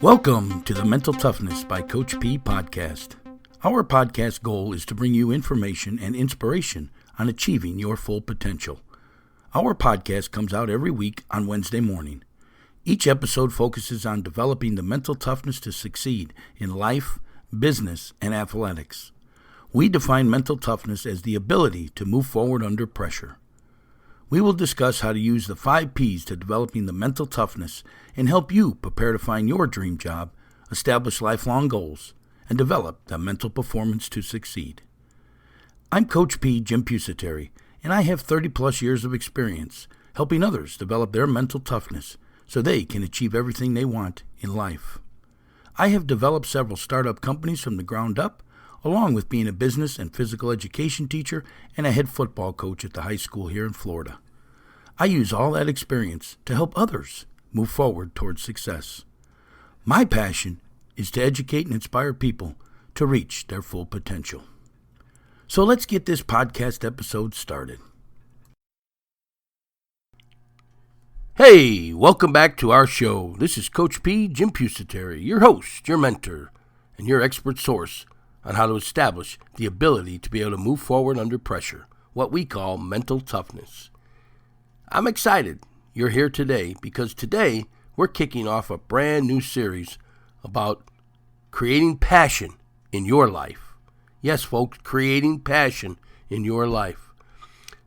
Welcome to the Mental Toughness by Coach P podcast. Our podcast goal is to bring you information and inspiration on achieving your full potential. Our podcast comes out every week on Wednesday morning. Each episode focuses on developing the mental toughness to succeed in life, business, and athletics. We define mental toughness as the ability to move forward under pressure. We will discuss how to use the 5 P's to developing the mental toughness and help you prepare to find your dream job, establish lifelong goals, and develop the mental performance to succeed. I'm Coach P. Jim Pusateri, and I have 30-plus years of experience helping others develop their mental toughness so they can achieve everything they want in life. I have developed several startup companies from the ground up, along with being a business and physical education teacher and a head football coach at the high school here in Florida. I use all that experience to help others move forward towards success. My passion is to educate and inspire people to reach their full potential. So let's get this podcast episode started. Hey, welcome back to our show. This is Coach P. Jim Pusateri, your host, your mentor, and your expert source on how to establish the ability to be able to move forward under pressure, what we call mental toughness. I'm excited you're here today because today we're kicking off a brand new series about creating passion in your life. Yes, folks, creating passion in your life.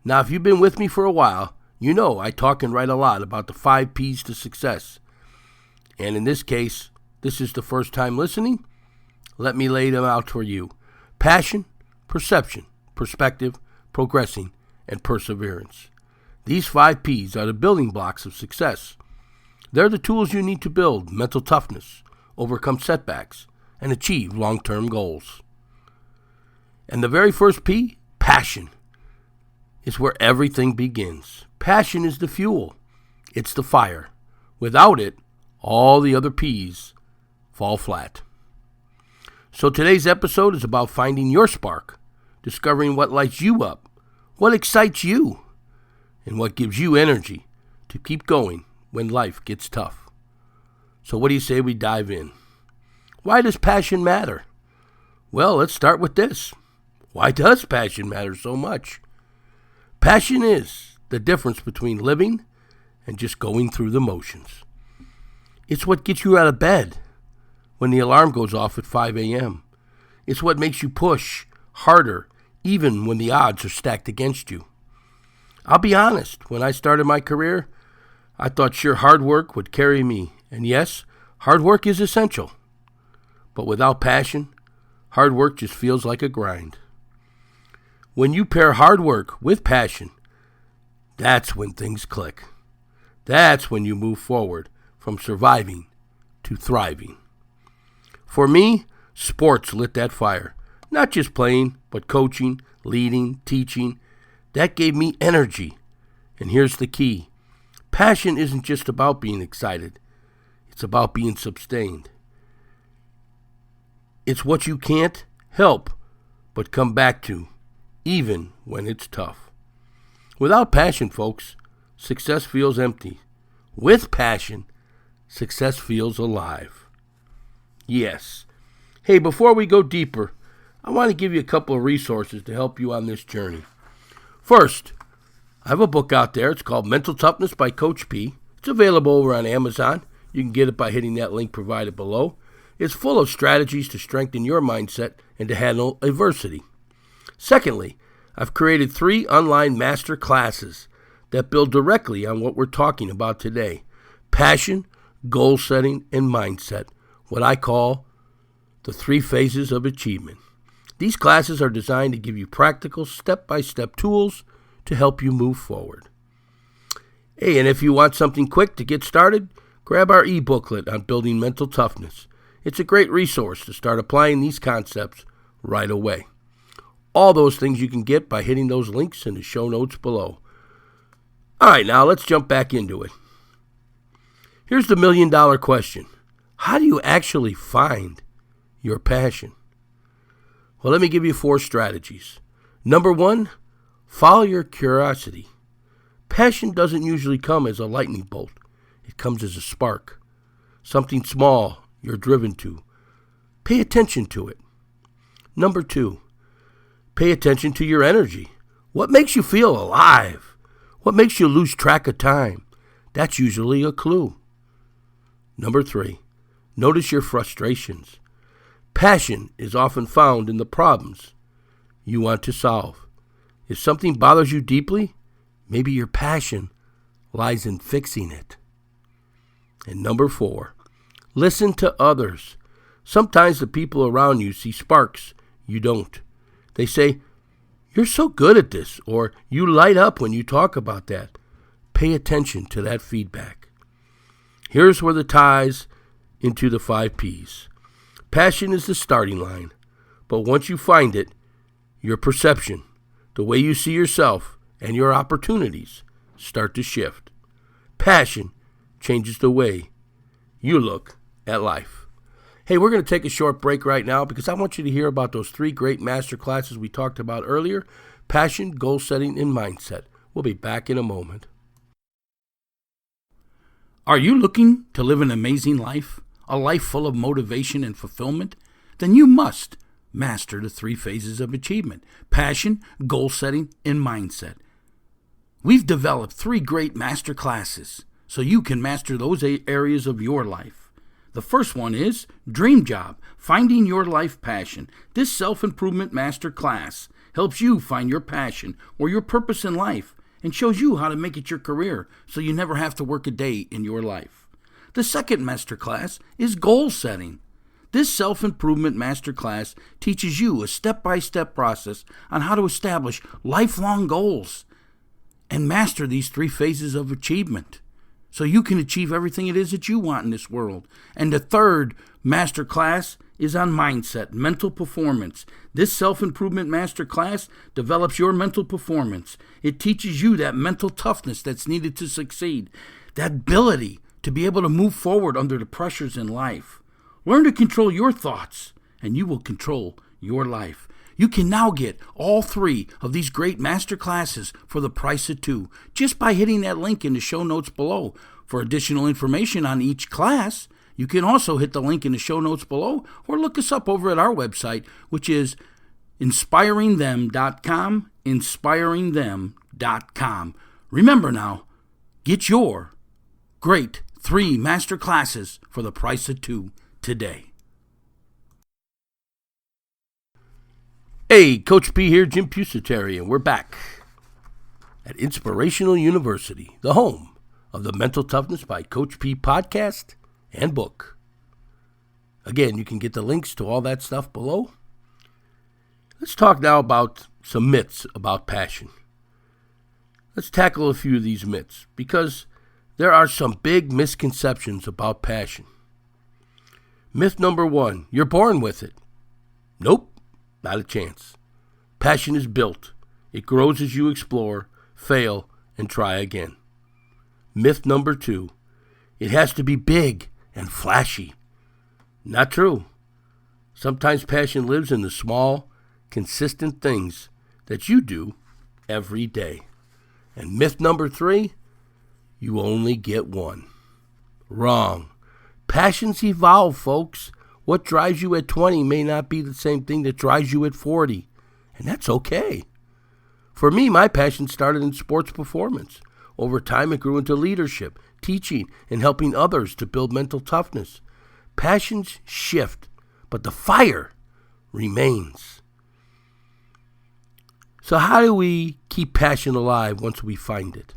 Now, if you've been with me for a while, you know I talk and write a lot about the 5 P's to success. And in this case, this is the first time listening. Let me lay them out for you. Passion, perception, perspective, progressing, and perseverance. These 5 P's are the building blocks of success. They're the tools you need to build mental toughness, overcome setbacks, and achieve long-term goals. And the very first P, passion, is where everything begins. Passion is the fuel. It's the fire. Without it, all the other P's fall flat. So today's episode is about finding your spark, discovering what lights you up, what excites you, and what gives you energy to keep going when life gets tough. So what do you say we dive in? Why does passion matter? Well, let's start with this. Why does passion matter so much? Passion is the difference between living and just going through the motions. It's what gets you out of bed when the alarm goes off at 5 a.m. It's what makes you push harder even when the odds are stacked against you. I'll be honest, when I started my career, I thought sheer hard work would carry me. And yes, hard work is essential. But without passion, hard work just feels like a grind. When you pair hard work with passion, that's when things click. That's when you move forward from surviving to thriving. For me, sports lit that fire. Not just playing, but coaching, leading, teaching. That gave me energy. And here's the key. Passion isn't just about being excited. It's about being sustained. It's what you can't help but come back to, even when it's tough. Without passion, folks, success feels empty. With passion, success feels alive. Yes. Hey, before we go deeper, I want to give you a couple of resources to help you on this journey. First, I have a book out there. It's called Mental Toughness by Coach P. It's available over on Amazon. You can get it by hitting that link provided below. It's full of strategies to strengthen your mindset and to handle adversity. Secondly, I've created 3 online master classes that build directly on what we're talking about today. Passion, goal setting, and mindset, what I call the 3 phases of achievement. These classes are designed to give you practical step-by-step tools to help you move forward. Hey, and if you want something quick to get started, grab our e-booklet on building mental toughness. It's a great resource to start applying these concepts right away. All those things you can get by hitting those links in the show notes below. All right, now let's jump back into it. Here's the million-dollar question. How do you actually find your passion? Well, let me give you 4 strategies. Number 1, follow your curiosity. Passion doesn't usually come as a lightning bolt. It comes as a spark. Something small you're driven to. Pay attention to it. Number 2, pay attention to your energy. What makes you feel alive? What makes you lose track of time? That's usually a clue. Number 3, notice your frustrations. Passion is often found in the problems you want to solve. If something bothers you deeply, maybe your passion lies in fixing it. And number 4, listen to others. Sometimes the people around you see sparks you don't. They say, "You're so good at this," or "You light up when you talk about that." Pay attention to that feedback. Here's where the ties into the 5 Ps. Passion is the starting line, but once you find it, your perception, the way you see yourself, and your opportunities start to shift. Passion changes the way you look at life. Hey, we're going to take a short break right now because I want you to hear about those 3 great master classes we talked about earlier: passion, goal setting, and mindset. We'll be back in a moment. Are you looking to live an amazing life? A life full of motivation and fulfillment? Then you must master the 3 phases of achievement: passion, goal setting, and mindset. We've developed 3 great master classes so you can master those areas of your life. The first one is Dream Job, Finding Your Life Passion. This self-improvement master class helps you find your passion or your purpose in life and shows you how to make it your career so you never have to work a day in your life. The second master class is Goal Setting. This self-improvement master class teaches you a step-by-step process on how to establish lifelong goals and master these 3 phases of achievement, so you can achieve everything it is that you want in this world. And the third master class is on mindset, mental performance. This self-improvement master class develops your mental performance. It teaches you that mental toughness that's needed to succeed, that ability to be able to move forward under the pressures in life. Learn to control your thoughts, and you will control your life. You can now get all 3 of these great master classes for the price of 2 just by hitting that link in the show notes below. For additional information on each class, you can also hit the link in the show notes below or look us up over at our website, which is inspiringthem.com, inspiringthem.com. Remember now, get your great 3 master classes for the price of 2 today. Hey, Coach P here, Jim Pusateri, and we're back at Inspirational University, the home of the Mental Toughness by Coach P podcast and book. Again, you can get the links to all that stuff below. Let's talk now about some myths about passion. Let's tackle a few of these myths because there are some big misconceptions about passion. Myth number 1, you're born with it. Nope. Not a chance. Passion is built. It grows as you explore, fail, and try again. Myth number 2, it has to be big and flashy. Not true. Sometimes passion lives in the small, consistent things that you do every day. And myth number 3, you only get one. Wrong. Passions evolve, folks. What drives you at 20 may not be the same thing that drives you at 40, and that's okay. For me, my passion started in sports performance. Over time, it grew into leadership, teaching, and helping others to build mental toughness. Passions shift, but the fire remains. So how do we keep passion alive once we find it?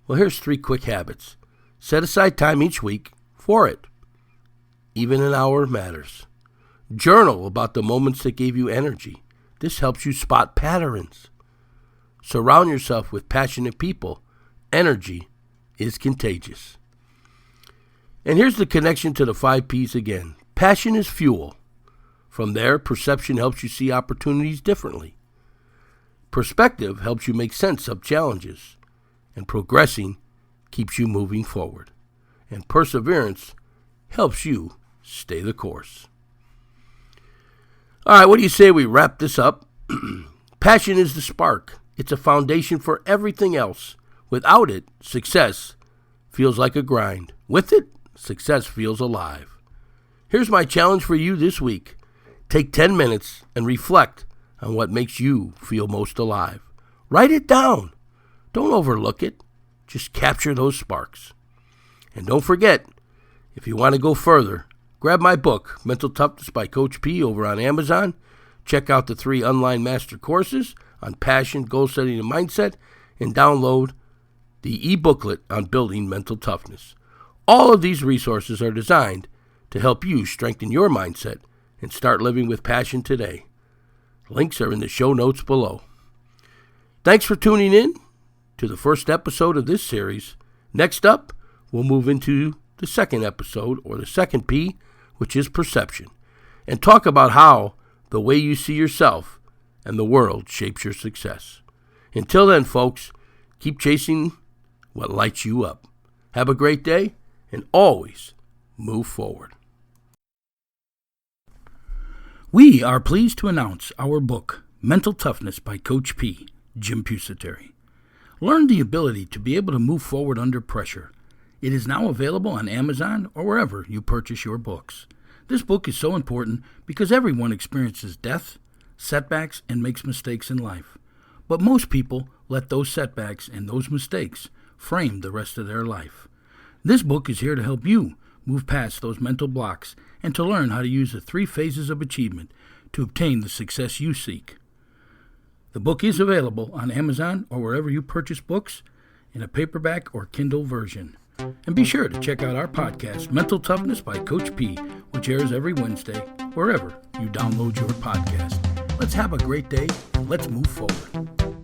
Well, here's 3 quick habits. Set aside time each week for it. Even an hour matters. Journal about the moments that gave you energy. This helps you spot patterns. Surround yourself with passionate people. Energy is contagious. And here's the connection to the 5 Ps again. Passion is fuel. From there, perception helps you see opportunities differently. Perspective helps you make sense of challenges. And progressing keeps you moving forward. And perseverance helps you stay the course. All right, what do you say we wrap this up? Passion is the spark. It's a foundation for everything else. Without it, success feels like a grind. With it, success feels alive. Here's my challenge for you this week. Take 10 minutes and reflect on what makes you feel most alive. Write it down. Don't overlook it. Just capture those sparks. And don't forget, if you want to go further, grab my book, Mental Toughness by Coach P, over on Amazon. Check out the 3 online master courses on passion, goal setting, and mindset, and download the e-booklet on building mental toughness. All of these resources are designed to help you strengthen your mindset and start living with passion today. Links are in the show notes below. Thanks for tuning in to the first episode of this series. Next up, we'll move into the second episode, or the second P, which is perception, and talk about how the way you see yourself and the world shapes your success. Until then, folks, keep chasing what lights you up. Have a great day, and always move forward. We are pleased to announce our book, Mental Toughness by Coach P, Jim Pusateri. Learn the ability to be able to move forward under pressure. It is now available on Amazon or wherever you purchase your books. This book is so important because everyone experiences death, setbacks, and makes mistakes in life. But most people let those setbacks and those mistakes frame the rest of their life. This book is here to help you move past those mental blocks and to learn how to use the 3 phases of achievement to obtain the success you seek. The book is available on Amazon or wherever you purchase books in a paperback or Kindle version. And be sure to check out our podcast, Mental Toughness by Coach P, which airs every Wednesday, wherever you download your podcast. Let's have a great day. Let's move forward.